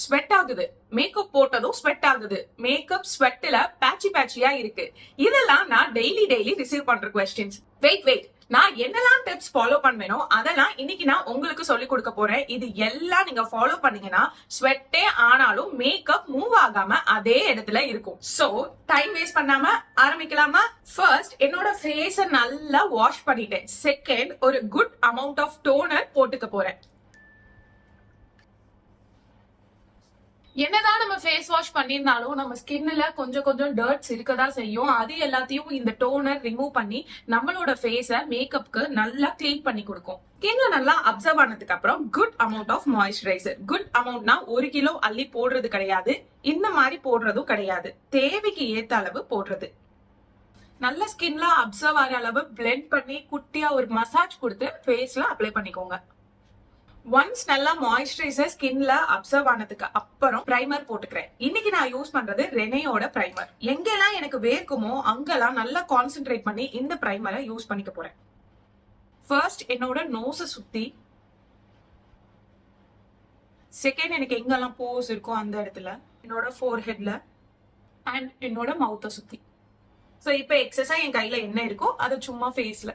Sweat ஆகுது, makeup போட்டதும் sweat ஆகுது, மேக்கப் ஸ்வெட்ல பேட்சியா இருக்கு. இதெல்லாம் நான் டெய்லி ரிசீவ் பண்ற கொஸ்டின்ஸ். வெயிட், நான் என்னெல்லாம் டிப்ஸ் ஃபாலோ பண்ணுவேனோ அதெல்லாம் இன்னைக்கு நான் உங்களுக்கு சொல்லி கொடுக்க போறேன். இது எல்லாம் நீங்க ஃபாலோ பண்ணீங்கன்னா ஸ்வெட்டே ஆனாலும் மேக்கப் மூவ் ஆகாம அதே இடத்துல இருக்கும். சோ டைம் வேஸ்ட் பண்ணாம ஆரம்பிக்கலாமா? ஃபர்ஸ்ட் என்னோட ஃபேஸ நல்லா வாஷ் பண்ணிட்டேன். செகண்ட் ஒரு குட் அமௌண்ட் ஆஃப் டோனர் போட்டுக்க போறேன். என்னதான் நம்ம ஃபேஸ் வாஷ் பண்ணிருந்தாலும் நம்ம ஸ்கின்ல கொஞ்சம் டர்ட்ஸ் இருக்கதான் செய்யும். அது எல்லாத்தையும் இந்த டோனர் ரிமூவ் பண்ணி நம்மளோட ஃபேஸ மேக்கப்க்கு நல்லா கிளீன் பண்ணி கொடுக்கும். ஸ்கின்ல நல்லா அப்சர்வ் ஆனதுக்கு அப்புறம் குட் அமௌண்ட் ஆஃப் மாய்ஸ்சரைசர். குட் அமௌண்ட்னா 1 கிலோ அள்ளி போடுறது கிடையாது, இந்த மாதிரி போடுறதும் கிடையாது, தேவைக்கு ஏத்த அளவு போடுறது. நல்ல ஸ்கின்ல அப்சர்வ் ஆகிற அளவு பிளெண்ட் பண்ணி குட்டியா ஒரு மசாஜ் கொடுத்து ஃபேஸ்ல அப்ளை பண்ணிக்கோங்க. ஒன்ஸ் நல்லா மாய்ஸ்சரைசர் ஸ்கின்ல அப்சர்வ் ஆனதுக்கு அப்புறம் பிரைமர் போட்டுக்கிறேன். இன்னைக்கு நான் யூஸ் பண்றது ரெனேயோட பிரைமர். எங்கெல்லாம் எனக்கு வேர்க்குமோ அங்கெல்லாம் நல்லா கான்சென்ட்ரேட் பண்ணி இந்த பிரைமரை யூஸ் பண்ணிக்க போறேன். ஃபர்ஸ்ட் என்னோட நோஸ சுத்தி, செகண்ட் எனக்கு எங்கெல்லாம் போஸ் இருக்கோ அந்த இடத்துல, என்னோட ஃபோர்ஹெட்ல அண்ட் என்னோட மவுத்த சுத்தி. சோ இப்போ எக்ஸஸா என் கையில என்ன இருக்கோ அதை சும்மா ஃபேஸ்ல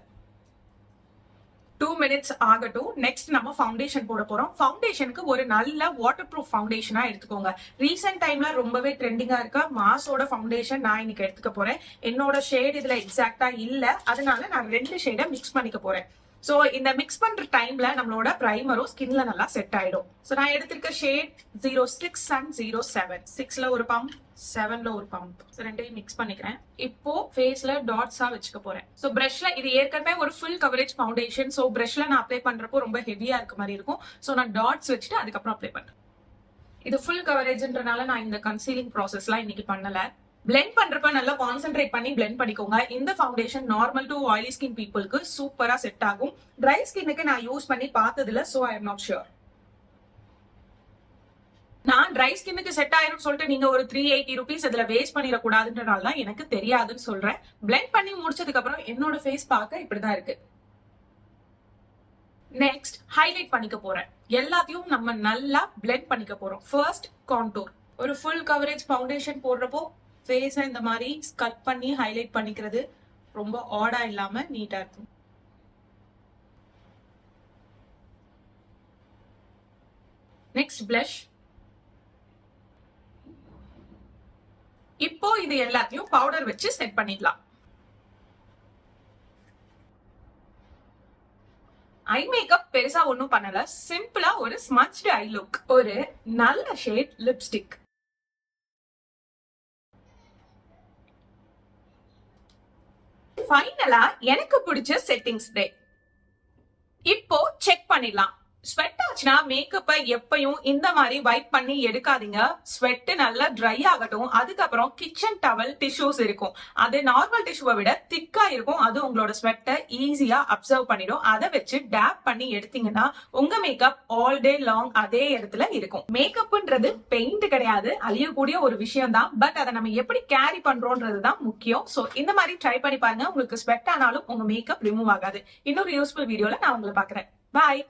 2 minutes ஆகட்டும். நெக்ஸ்ட் நம்ம ஃபவுண்டேஷன் போட போறோம். ஃபவுண்டேஷனுக்கு ஒரு நல்ல வாட்டர் ப்ரூஃப் ஃபவுண்டேஷனா எடுத்துக்கோங்க. ரீசெண்ட் டைம்ல ரொம்பவே ட்ரெண்டிங்கா இருக்க மாஸோட ஃபவுண்டேஷன் நான் இன்னைக்கு எடுத்துக்க போறேன். என்னோட ஷேட் இதுல எக்ஸாக்டா இல்ல, அதனால நான் 2 ஷேட மிக்ஸ் பண்ணிக்க போறேன். சோ இந்த மிக்ஸ் பண்ற டைம்ல நம்மளோட பிரைமரும் ஸ்கின்ல நல்லா செட் ஆயிடும். சோ நான் எடுத்திருக்க ஷேட் 06 அண்ட் 07. 6ல ஒரு பம்ப், 7ல ஒரு பம்ப். ரெண்டையும் மிக்ஸ் பண்ணிக்கிறேன். இப்போ ஃபேஸ்ல டாட்ஸா வச்சுக்க போறேன். சோ பிரஷ்ல, இது ஏற்கனவே ஒரு ஃபுல் கவரேஜ் ஃபவுண்டேஷன். சோ பிரஷ்ல நான் அப்ளை பண்றப்போ ரொம்ப ஹெவியா இருக்க மாதிரி இருக்கும். சோ நான் டாட்ஸ் வச்சுட்டு அதுக்கப்புறம் அப்ளை பண்றேன். இது ஃபுல் கவரேஜ்ன்றனால நான் இந்த கன்சீலிங் ப்ராசஸ்லாம் இன்னைக்கு பண்ணல. பிளெண்ட் பண்றப்ப நல்லா கான்சென்ட்ரேட் பண்ணி பிளெண்ட் பண்ணிக்கோங்க. இந்த foundation normal to oily skin பீப்புளுக்கு சூப்பரா செட் ஆகும். ட்ரை ஸ்கின்னுக்கு நான் யூஸ் பண்ணி பார்த்ததுல, so I am not sure. நான் ட்ரை ஸ்கின்னுக்கு செட் ஆயிரும் சொல்லிட்டு நீங்க ஒரு 380 rupees இதுல வேஸ்ட் பண்ணிடக்கூடாதுன்றனால தான் எனக்கு தெரியாதுன்னு சொல்றேன். பிளெண்ட் பண்ணி முடிச்சதுக்கு அப்புறம் என்னோட ஃபேஸ் பார்க்க இப்படிதான் இருக்கு. நெக்ஸ்ட் ஹைலைட் பண்ணிக்க போறேன். எல்லாத்தையும் நம்ம நல்லா பிளெண்ட் பண்ணிக்க போறோம். First contour. ஒரு ஃபுல் கவரேஜ் ஃபவுண்டேஷன் போடுறப்போ ஃபேஸை இந்த மாதிரி ஸ்கட் பண்ணி ஹைலைட் பண்ணிக்கிறது ரொம்ப ஆடா இல்லாம நீட்டா இருக்கும். Next blush. இப்போ இது எல்லாத்தையும் பவுடர் வச்சு செட் பண்ணிடலாம். ஐ மேக்கப் பெருசா ஒண்ணும் பண்ணல, சிம்பிளா ஒரு ஸ்மச்டு ஐ லுக், ஒரு நல்ல ஷேட் லிப்ஸ்டிக். ஃபைனலா எனக்கு பிடிச்ச செட்டிங் ஸ்ப்ரே. இப்போ செக் பண்ணிடலாம். ஸ்வெட் ஆச்சுன்னா மேக்கப்பை எப்பயும் இந்த மாதிரி வைப் பண்ணி எடுக்காதீங்க. ஸ்வெட் நல்லா ட்ரை ஆகட்டும். அதுக்கப்புறம் கிச்சன் டவல் டிஷ்யூஸ் இருக்கும், அது நார்மல் டிஷ்யூவை விட திக்கா இருக்கும். அது உங்களோட ஸ்வெட்டை ஈஸியா அப்சர்வ் பண்ணிடும். அதை வச்சு டேப் பண்ணி எடுத்தீங்கன்னா உங்க மேக்கப் ஆல் டே லாங் அதே இடத்துல இருக்கும். மேக்கப்ன்றது பெயிண்ட் கிடையாது, அழியக்கூடிய ஒரு விஷயம் தான். பட் அதை நம்ம எப்படி கேரி பண்றோம்ன்றது தான் முக்கியம். சோ இந்த மாதிரி ட்ரை பண்ணி பாருங்க. உங்களுக்கு ஸ்வெட் ஆனாலும் உங்க மேக்கப் ரிமூவ் ஆகாது. இன்னொரு யூஸ்ஃபுல் வீடியோல நான் உங்களை பாக்குறேன். பாய்.